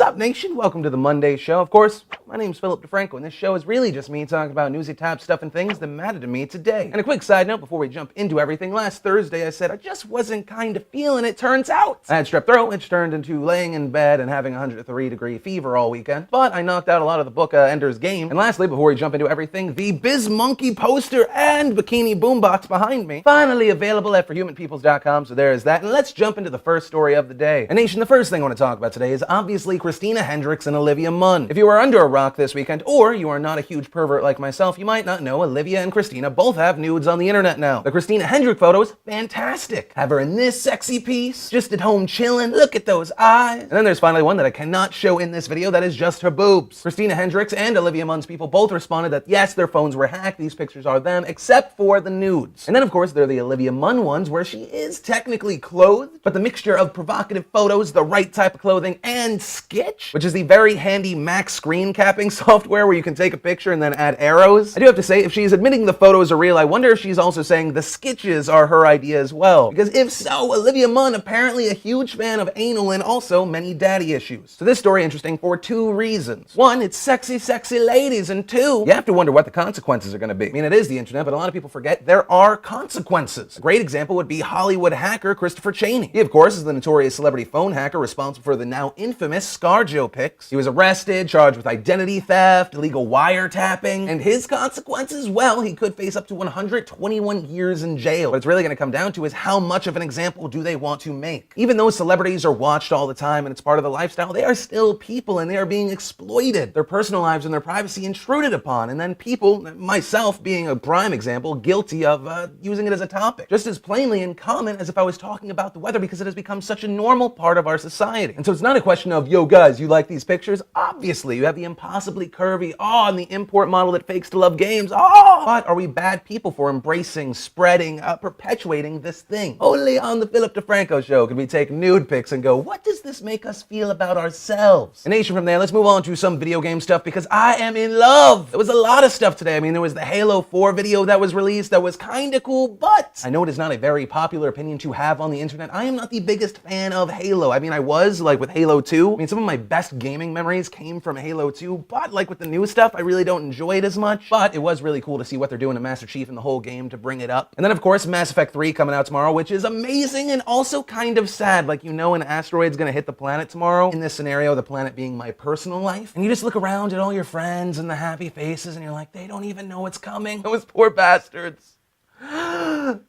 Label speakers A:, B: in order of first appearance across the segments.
A: up, nation? Welcome to the Monday show. Of course, my name's Philip DeFranco, and this show is really just me talking about newsy top stuff and things that matter to me today. And a quick side note before we jump into everything, last Thursday I said I just wasn't kind of feeling it, turns out. I had strep throat, which turned into laying in bed and having a 103-degree fever all weekend, but I knocked out a lot of the book Ender's Game. And lastly, before we jump into everything, the Biz Monkey poster and bikini boombox behind me, finally available at forhumanpeoples.com, so there's that. And let's jump into the first story of the day. And nation, the first thing I want to talk about today is obviously Christina, Hendricks, and Olivia Munn. If you are under a rock this weekend, or you are not a huge pervert like myself, you might not know Olivia and Christina both have nudes on the internet now. The Christina Hendricks photo is fantastic. Have her in this sexy piece, just at home chilling. Look at those eyes. And then there's finally one that I cannot show in this video that is just her boobs. Christina Hendricks and Olivia Munn's people both responded that yes, their phones were hacked, these pictures are them, except for the nudes. And then of course there are the Olivia Munn ones where she is technically clothed, but the mixture of provocative photos, the right type of clothing, and Sketch, which is the very handy Mac screen capping software where you can take a picture and then add arrows. I do have to say, if she's admitting the photos are real, I wonder if she's also saying the sketches are her idea as well. Because if so, Olivia Munn apparently a huge fan of anal and also many daddy issues. So this story interesting for two reasons. One, it's sexy, sexy ladies, and two, you have to wonder what the consequences are going to be. I mean, it is the internet, but a lot of people forget there are consequences. A great example would be Hollywood hacker Christopher Cheney. He, of course, is the notorious celebrity phone hacker responsible for the now infamous ScarJo pics. He was arrested, charged with identity theft, illegal wiretapping, and his consequences, well, he could face up to 121 years in jail. What it's really going to come down to is how much of an example do they want to make. Even though celebrities are watched all the time and it's part of the lifestyle, they are still people and they are being exploited. Their personal lives and their privacy intruded upon, and then people, myself being a prime example, guilty of using it as a topic, just as plainly and common as if I was talking about the weather, because it has become such a normal part of our society. And so it's not a question of, yo guys, you like these pictures? Obviously, you have the impossibly curvy, and the import model that fakes to love games, but are we bad people for embracing, spreading, perpetuating this thing? Only on the Philip DeFranco show can we take nude pics and go, what does this make us feel about ourselves? And nation, from there, let's move on to some video game stuff, because I am in love. There was a lot of stuff today. I mean, there was the Halo 4 video that was released that was kinda cool, but I know it is not a very popular opinion to have on the internet. I am not the biggest fan of Halo. I mean, I was, like with Halo 2. I mean, some of my best gaming memories came from Halo 2, but like with the new stuff, I really don't enjoy it as much. But it was really cool to see what they're doing to Master Chief and the whole game to bring it up. And then, of course, Mass Effect 3 coming out tomorrow, which is amazing and also kind of sad. Like, you know, an asteroid's gonna hit the planet tomorrow. In this scenario, the planet being my personal life. And you just look around at all your friends and the happy faces and you're like, they don't even know what's coming. Those poor bastards.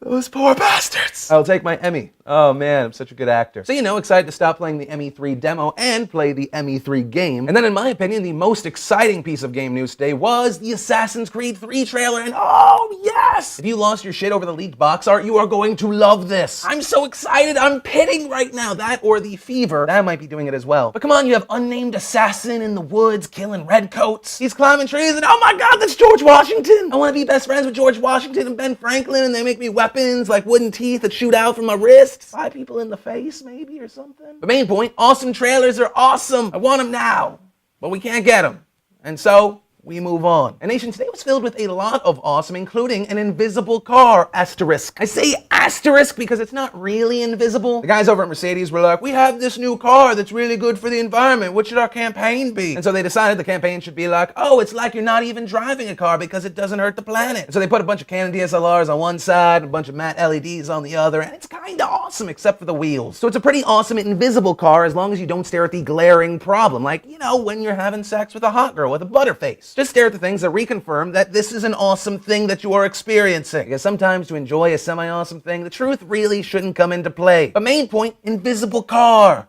A: Those poor bastards. I'll take my Emmy. Oh man, I'm such a good actor. So, you know, excited to stop playing the ME3 demo and play the ME3 game. And then in my opinion, the most exciting piece of game news today was the Assassin's Creed 3 trailer. And oh yes! If you lost your shit over the leaked box art, you are going to love this. I'm so excited. I'm pitting right now. That or the Fever. That might be doing it as well. But come on, you have unnamed assassin in the woods killing redcoats. He's climbing trees and oh my god, that's George Washington. I want to be best friends with George Washington and Ben Franklin, and they make me weapons like wooden teeth that shoot out from my wrists. 5 people in the face, maybe, or something. The main point, awesome trailers are awesome. I want them now, but we can't get them. And so, we move on. And nation, today was filled with a lot of awesome, including an invisible car, asterisk. I say asterisk because it's not really invisible. The guys over at Mercedes were like, we have this new car that's really good for the environment. What should our campaign be? And so they decided the campaign should be like, oh, it's like you're not even driving a car because it doesn't hurt the planet. And so they put a bunch of Canon DSLRs on one side, a bunch of matte LEDs on the other, and it's kind of awesome except for the wheels. So it's a pretty awesome invisible car as long as you don't stare at the glaring problem. Like, you know, when you're having sex with a hot girl with a butterface. Just stare at the things that reconfirm that this is an awesome thing that you are experiencing. Because sometimes to enjoy a semi-awesome thing, the truth really shouldn't come into play. But main point, invisible car.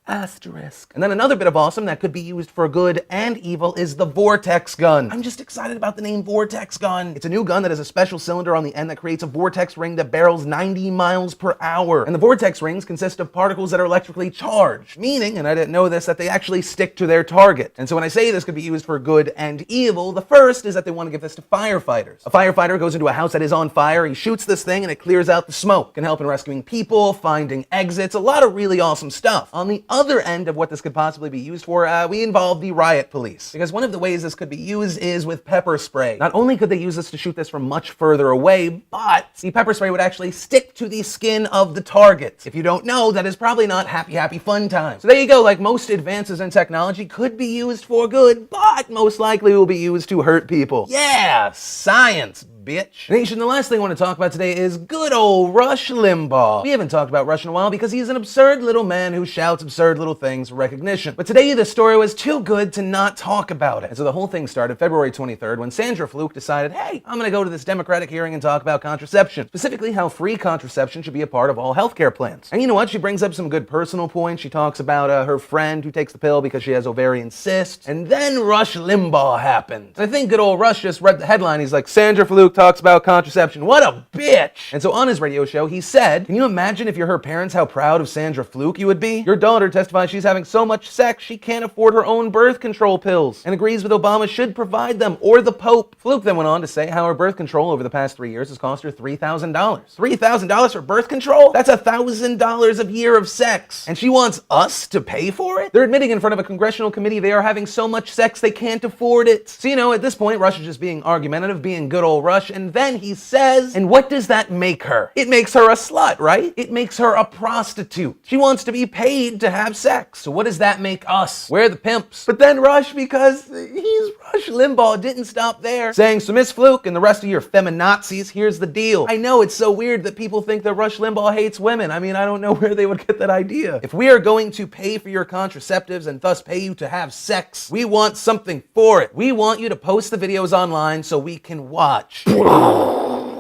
A: Asterisk. And then another bit of awesome that could be used for good and evil is the Vortex Gun. I'm just excited about the name Vortex Gun. It's a new gun that has a special cylinder on the end that creates a vortex ring that barrels 90 miles per hour. And the vortex rings consist of particles that are electrically charged, meaning, and I didn't know this, that they actually stick to their target. And so when I say this could be used for good and evil, the first is that they want to give this to firefighters. A firefighter goes into a house that is on fire, he shoots this thing and it clears out the smoke. Can help in rescuing people, finding exits, a lot of really awesome stuff. On the other end of what this could possibly be used for, we involve the riot police. Because one of the ways this could be used is with pepper spray. Not only could they use this to shoot this from much further away, but the pepper spray would actually stick to the skin of the target. If you don't know, that is probably not happy fun time. So there you go, like most advances in technology could be used for good, but most likely will be used to hurt people. Yeah, science, bitch. Nation, the last thing I want to talk about today is good old Rush Limbaugh. We haven't talked about Rush in a while because he's an absurd little man who shouts absurd little things for recognition. But today the story was too good to not talk about it. And so the whole thing started February 23rd when Sandra Fluke decided, hey, I'm gonna go to this Democratic hearing and talk about contraception. Specifically how free contraception should be a part of all healthcare plans. And you know what? She brings up some good personal points. She talks about her friend who takes the pill because she has ovarian cysts. And then Rush Limbaugh happened. And I think good old Rush just read the headline. He's like, Sandra Fluke talks about contraception. What a bitch! And so on his radio show, he said, can you imagine if you're her parents how proud of Sandra Fluke you would be? Your daughter testifies she's having so much sex she can't afford her own birth control pills and agrees with Obama should provide them or the Pope. Fluke then went on to say how her birth control over the past 3 years has cost her $3,000. $3,000 for birth control? That's $1,000 a year of sex. And she wants us to pay for it? They're admitting in front of a congressional committee they are having so much sex they can't afford it. So you know, at this point, Rush is just being argumentative, being good old Rush, and then he says, and what does that make her? It makes her a slut, right? It makes her a prostitute. She wants to be paid to have sex. So what does that make us? We're the pimps. But then Rush, because he's Rush Limbaugh, didn't stop there, saying, so Miss Fluke and the rest of your feminazis, here's the deal. I know it's so weird that people think that Rush Limbaugh hates women. I mean, I don't know where they would get that idea. If we are going to pay for your contraceptives and thus pay you to have sex, we want something for it. We want you to post the videos online so we can watch.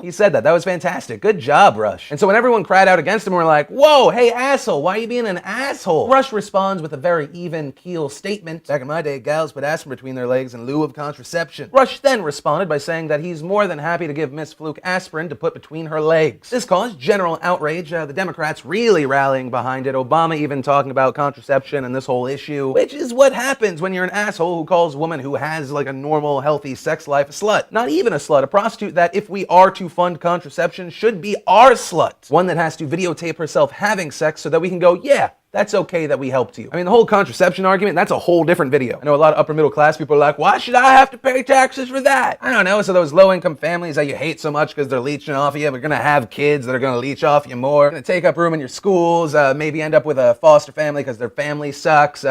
A: He said that. That was fantastic. Good job, Rush. And so when everyone cried out against him, we're like, whoa, hey, asshole, why are you being an asshole? Rush responds with a very even keel statement. Back in my day, gals put aspirin between their legs in lieu of contraception. Rush then responded by saying that he's more than happy to give Miss Fluke aspirin to put between her legs. This caused general outrage, the Democrats really rallying behind it, Obama even talking about contraception and this whole issue, which is what happens when you're an asshole who calls a woman who has like a normal, healthy sex life a slut. Not even a slut, a prostitute that if we are to fund contraception should be our slut. One that has to videotape herself having sex so that we can go, yeah, that's okay that we helped you. I mean, the whole contraception argument, that's a whole different video. I know a lot of upper middle class people are like, why should I have to pay taxes for that? I don't know, so those low income families that you hate so much because they're leeching off you, we're gonna have kids that are gonna leech off you more, gonna take up room in your schools, maybe end up with a foster family because their family sucks, you're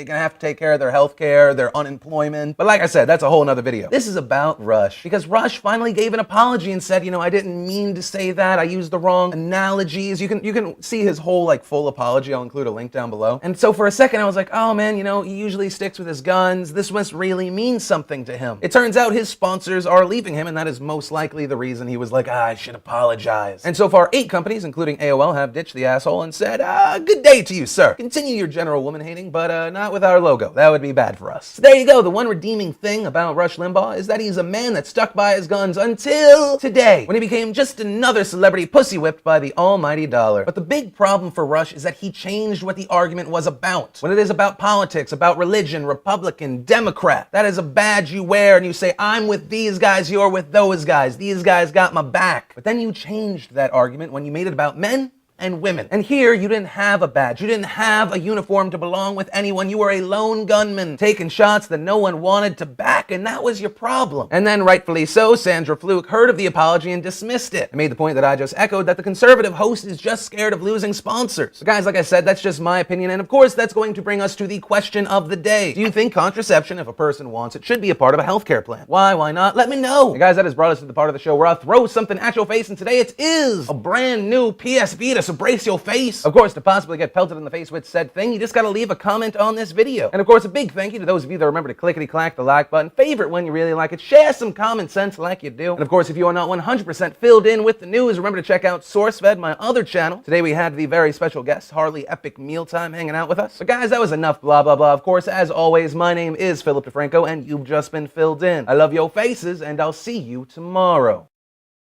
A: gonna have to take care of their health care, their unemployment. But like I said, that's a whole nother video. This is about Rush, because Rush finally gave an apology and said, you know, I didn't mean to say that, I used the wrong analogies. You can see his whole like full apology. I'll include a link down below. And so for a second I was like, oh man, you know, he usually sticks with his guns. This must really mean something to him. It turns out his sponsors are leaving him, and that is most likely the reason he was like, I should apologize. And so far 8 companies, including AOL, have ditched the asshole and said, good day to you, sir. Continue your general woman hating, but not with our logo. That would be bad for us. So there you go. The one redeeming thing about Rush Limbaugh is that he's a man that stuck by his guns until today, when he became just another celebrity pussy whipped by the almighty dollar. But the big problem for Rush is that he changed what the argument was about. When it is about politics, about religion, Republican, Democrat, that is a badge you wear and you say, I'm with these guys, you're with those guys. These guys got my back. But then you changed that argument when you made it about men and women. And here, you didn't have a badge. You didn't have a uniform to belong with anyone. You were a lone gunman taking shots that no one wanted to back, and that was your problem. And then, rightfully so, Sandra Fluke heard of the apology and dismissed it. I made the point that I just echoed, that the conservative host is just scared of losing sponsors. So guys, like I said, that's just my opinion, and of course, that's going to bring us to the question of the day. Do you think contraception, if a person wants it, should be a part of a healthcare plan? Why not? Let me know. And guys, that has brought us to the part of the show where I'll throw something at your face, and today it is a brand new PS Vita, so brace your face. Of course, to possibly get pelted in the face with said thing, you just gotta leave a comment on this video. And of course, a big thank you to those of you that remember to clickety-clack the like button, favorite when you really like it, share some common sense like you do. And of course, if you are not 100% filled in with the news, remember to check out SourceFed, my other channel. Today we had the very special guest, Harley Epic Mealtime, hanging out with us. But guys, that was enough blah blah blah. Of course, as always, my name is Philip DeFranco, and you've just been filled in. I love your faces, and I'll see you tomorrow.